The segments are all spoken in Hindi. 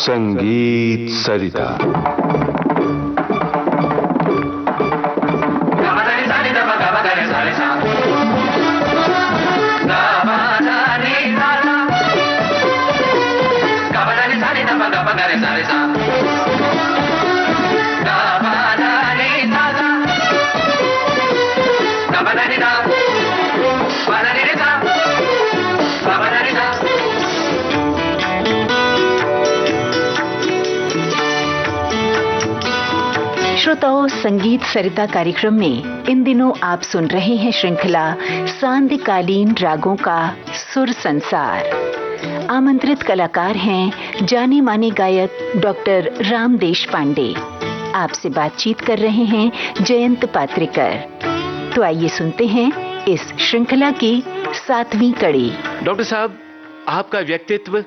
संगीत सरिता। श्रोताओं, संगीत सरिता कार्यक्रम में इन दिनों आप सुन रहे हैं श्रृंखला सांध्यकालीन रागों का सुर संसार। आमंत्रित कलाकार हैं जाने माने गायक डॉक्टर राम देशपांडे। आपसे बातचीत कर रहे हैं जयंत पात्रिकर। तो आइए सुनते हैं इस श्रृंखला की 7वीं कड़ी। डॉक्टर साहब, आपका व्यक्तित्व,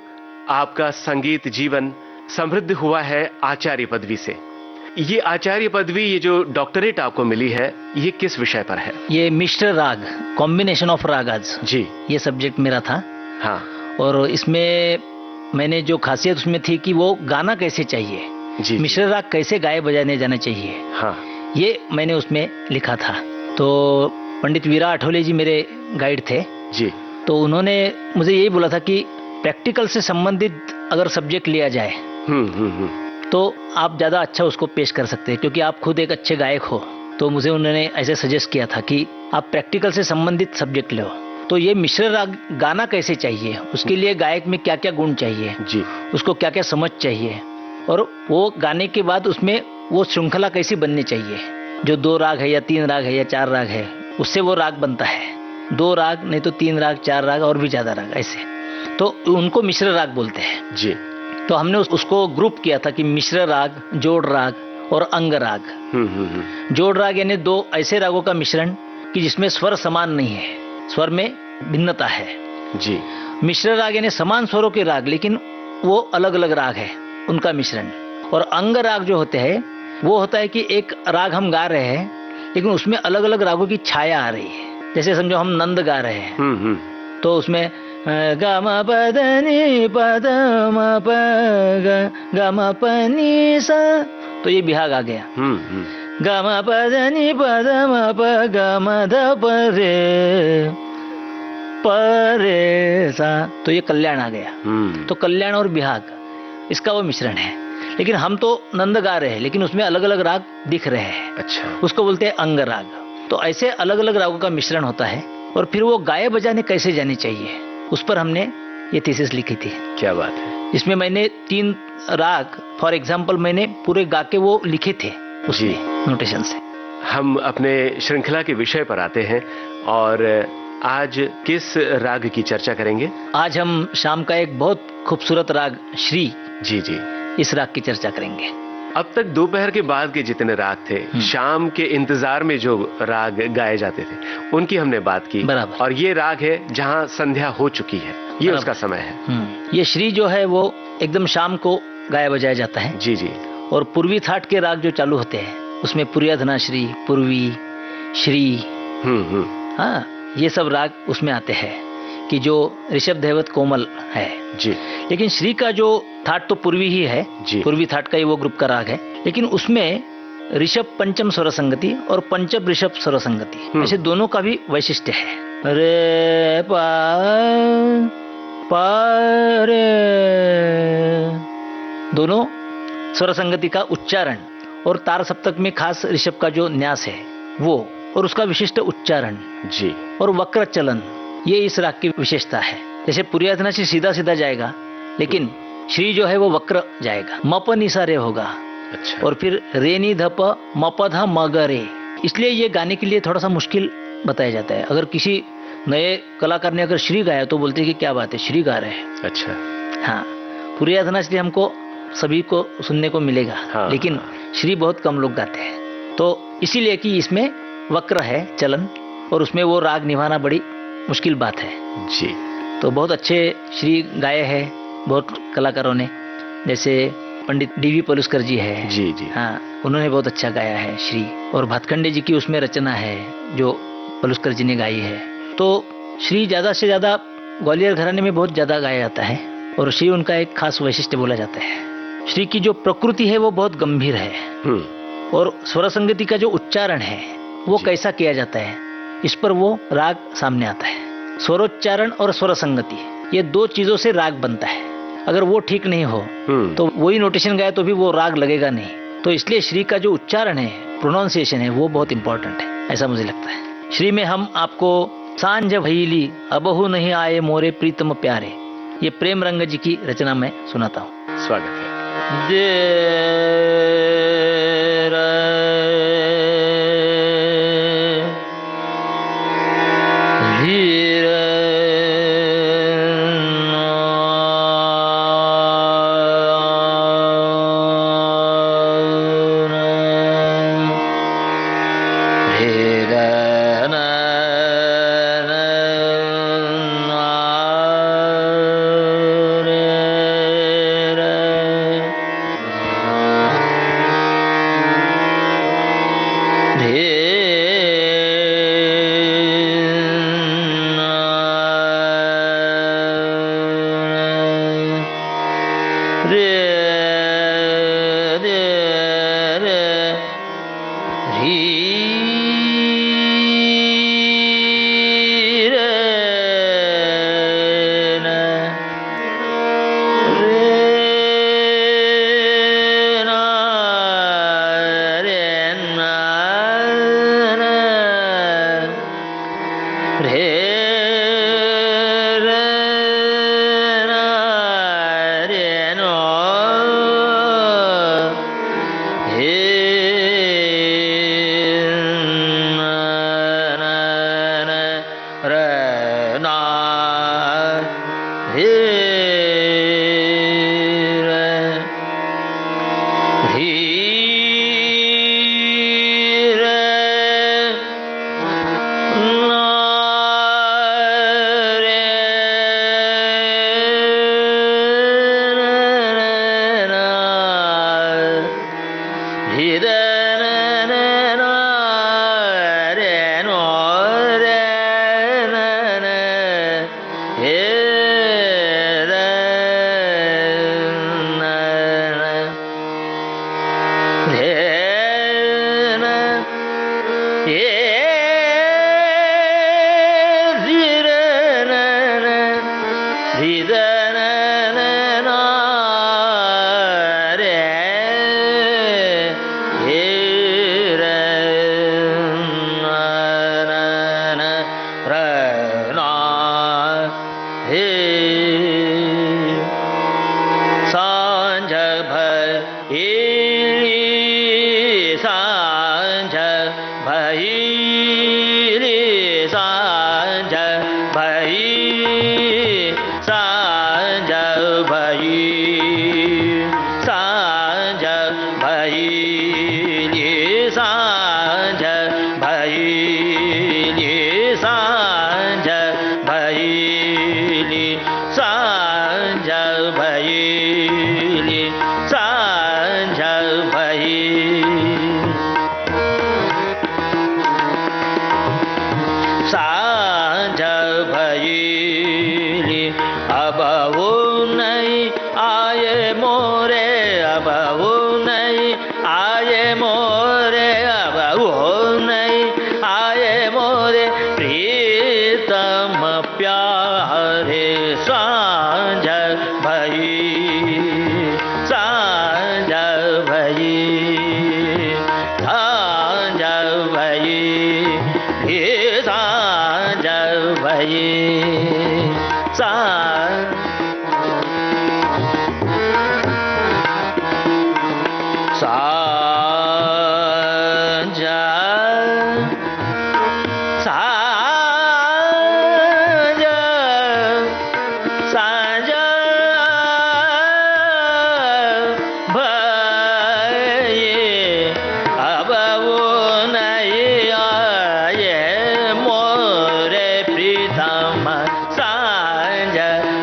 आपका संगीत जीवन समृद्ध हुआ है आचार्य पदवी से। ये आचार्य पदवी, ये जो डॉक्टरेट आपको मिली है, ये किस विषय पर है? ये मिश्र राग, कॉम्बिनेशन ऑफ रागाज जी, ये सब्जेक्ट मेरा था। हाँ। और इसमें मैंने जो खासियत उसमें थी कि वो गाना कैसे चाहिए जी, मिश्र राग कैसे गाए बजाने जाना चाहिए, हाँ, ये मैंने उसमें लिखा था। तो पंडित वीरा आठवले जी मेरे गाइड थे जी। तो उन्होंने मुझे यही बोला था कि प्रैक्टिकल से संबंधित अगर सब्जेक्ट लिया जाए तो आप ज़्यादा अच्छा उसको पेश कर सकते हैं, क्योंकि आप खुद एक अच्छे गायक हो। तो मुझे उन्होंने ऐसे सजेस्ट किया था कि आप प्रैक्टिकल से संबंधित सब्जेक्ट लो। तो ये मिश्र राग गाना कैसे चाहिए, उसके लिए गायक में क्या क्या गुण चाहिए जी, उसको क्या क्या समझ चाहिए, और वो गाने के बाद उसमें वो श्रृंखला कैसी बननी चाहिए। जो 2 राग है या 3 राग है या 4 राग है, उससे वो राग बनता है। 2 राग नहीं तो 3 राग, 4 राग और भी ज़्यादा राग, ऐसे तो उनको मिश्र राग बोलते हैं जी। तो हमने उसको ग्रुप किया था कि मिश्र राग, जोड़ राग और अंग राग। जोड़ राग यानी 2 ऐसे रागों का मिश्रण कि जिसमें स्वर समान नहीं है, स्वर में भिन्नता है जी। मिश्र राग यानी समान स्वरों के राग लेकिन वो अलग अलग राग है, उनका मिश्रण। और अंग राग जो होते हैं वो होता है कि एक राग हम गा रहे हैं लेकिन उसमें अलग अलग रागों की छाया आ रही है। जैसे समझो हम नंद गा रहे हैं तो उसमें ग म प ध नि प ध म प ग ग म प नि सा, तो ये बिहाग आ गया। ग म प ध नि प ध म प ग म ध प रे सा, तो ये कल्याण आ गया। तो कल्याण और बिहाग इसका वो मिश्रण है। लेकिन हम तो नंद गा रहे हैं लेकिन उसमें अलग अलग राग दिख रहे हैं। अच्छा। उसको बोलते हैं अंग राग। तो ऐसे अलग अलग रागों का मिश्रण होता है और फिर वो गाए बजाने कैसे जाने चाहिए, उस पर हमने ये थीसिस लिखी थी। क्या बात है। इसमें मैंने 3 राग फॉर एग्जांपल मैंने पूरे गा के वो लिखे थे उसमें नोटेशन से। हम अपने श्रृंखला के विषय पर आते हैं और आज किस राग की चर्चा करेंगे? आज हम शाम का एक बहुत खूबसूरत राग श्री, जी जी, इस राग की चर्चा करेंगे। अब तक दोपहर के बाद के जितने राग थे, शाम के इंतजार में जो राग गाए जाते थे, उनकी हमने बात की। बराबर। और ये राग है जहां संध्या हो चुकी है, ये उसका समय है। ये श्री जो है वो एकदम शाम को गाया बजाया जाता है। जी जी। और पूर्वी थाट के राग जो चालू होते हैं उसमें पुरियाधना श्री, पूर्वी श्री, हाँ, ये सब राग उसमें आते हैं कि जो ऋषभ दैवत कोमल है जी। लेकिन श्री का जो थाट तो पूर्वी ही है जी। पूर्वी थाट का ही वो ग्रुप का राग है, लेकिन उसमें ऋषभ पंचम स्वर संगति और पंचम ऋषभ स्वर संगति, ऐसे दोनों का भी वैशिष्ट्य है। रे पा पा रे, दोनों स्वर संगति का उच्चारण और तार सप्तक में खास ऋषभ का जो न्यास है वो, और उसका विशिष्ट उच्चारण जी, और वक्र चलन, ये इस राग की विशेषता है। जैसे पुरियाधना से सीधा सीधा जाएगा लेकिन श्री जो है वो वक्र जाएगा, मप निसा रे होगा। अच्छा। और फिर रे नी धप मपधा मगरे, इसलिए ये गाने के लिए थोड़ा सा मुश्किल बताया जाता है। अगर किसी नए कलाकार ने अगर श्री गाया तो बोलते हैं कि क्या बात है, श्री गा रहे हैं। अच्छा। हाँ, पुरियाधना श्री हमको सभी को सुनने को मिलेगा। हाँ, लेकिन श्री बहुत कम लोग गाते हैं, तो इसीलिए कि इसमें वक्र है चलन और उसमें वो राग निभाना बड़ी मुश्किल बात है जी। तो बहुत अच्छे श्री गाए हैं बहुत कलाकारों ने, जैसे पंडित डी वी पलुस्कर जी है जी, हाँ, उन्होंने बहुत अच्छा गाया है श्री। और भातखंडे जी की उसमें रचना है जो पलुस्कर जी ने गाई है। तो श्री ज़्यादा से ज़्यादा ग्वालियर घराने में बहुत ज़्यादा गाया जाता है और श्री उनका एक खास वैशिष्ट्य बोला जाता है। श्री की जो प्रकृति है वो बहुत गंभीर है और स्वर संगति का जो उच्चारण है वो कैसा किया जाता है इस पर वो राग सामने आता है। स्वरोच्चारण और स्वर संगति ये दो चीजों से राग बनता है। अगर वो ठीक नहीं हो तो वही नोटेशन गाए तो भी वो राग लगेगा नहीं। तो इसलिए श्री का जो उच्चारण है, प्रोनाउंसिएशन है, वो बहुत इंपॉर्टेंट है, ऐसा मुझे लगता है। श्री में हम आपको सांझ भैली अबहु नहीं आए मोरे प्रीतम प्यारे, ये प्रेम रंग जी की रचना में सुनाता हूँ। स्वागत है।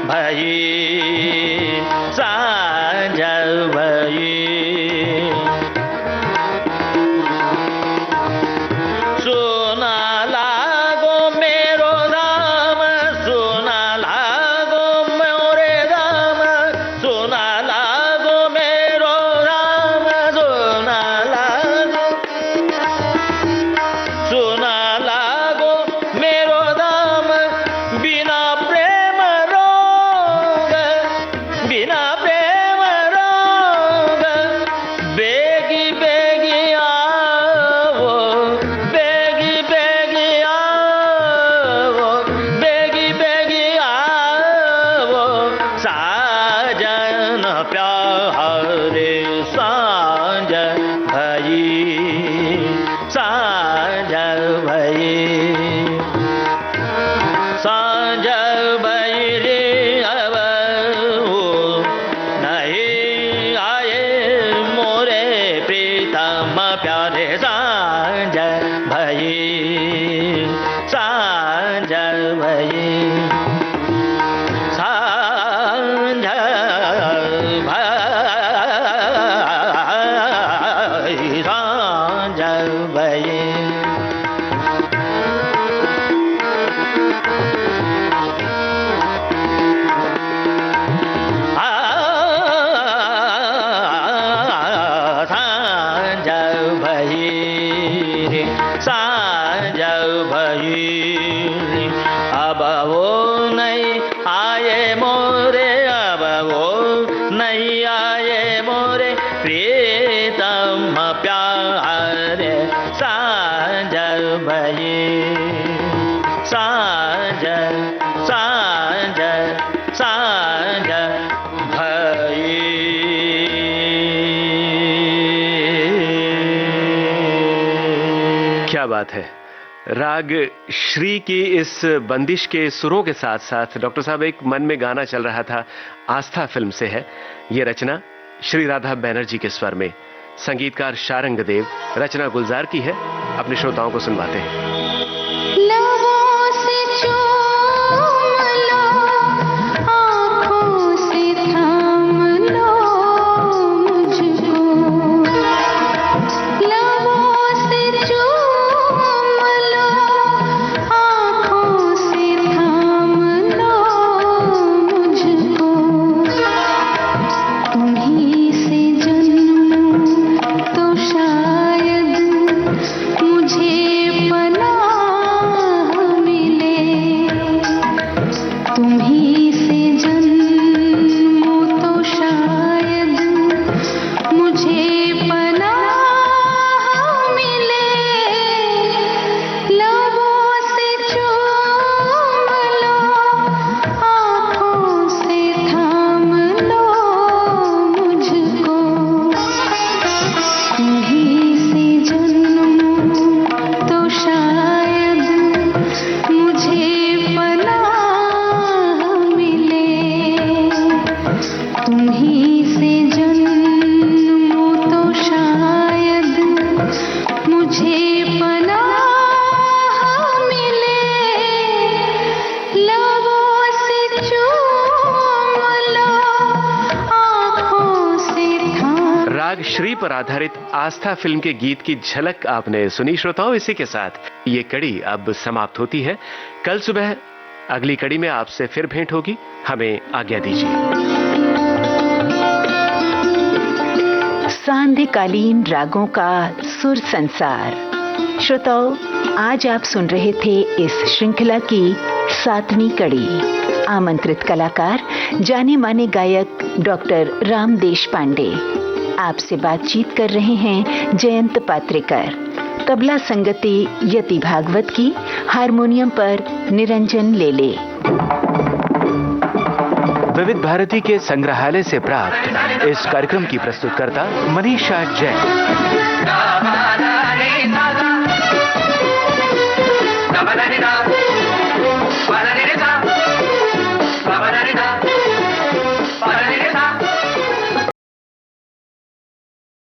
भाई सांझ भई सांझ भई सांझ भई सांझ भई अब वो नहीं आए मोरे अब वो नहीं आए मोरे प्रीतम प्यारे सांझ भई सांझ सांझ सांझ भई। क्या बात है। राग श्री की इस बंदिश के सुरों के साथ साथ डॉक्टर साहब एक मन में गाना चल रहा था, आस्था फिल्म से है ये रचना, श्री राधा बैनर्जी के स्वर में, संगीतकार शारंग देव, रचना गुलजार की है। अपने श्रोताओं को सुनवाते हैं। श्री पर आधारित आस्था फिल्म के गीत की झलक आपने सुनी श्रोताओं। इसी के साथ ये कड़ी अब समाप्त होती है। कल सुबह अगली कड़ी में आपसे फिर भेंट होगी। हमें आज्ञा दीजिए। सांध्यकालीन रागों का सुर संसार। श्रोताओं, आज आप सुन रहे थे इस श्रृंखला की 7वीं कड़ी। आमंत्रित कलाकार जाने माने गायक डॉक्टर राम देशपांडे। आपसे बातचीत कर रहे हैं जयंत पात्रेकर। तबला संगति यति भागवत की, हारमोनियम पर निरंजन लेले। विविध भारती के संग्रहालय से प्राप्त इस कार्यक्रम की प्रस्तुतकर्ता मनीषा जैन।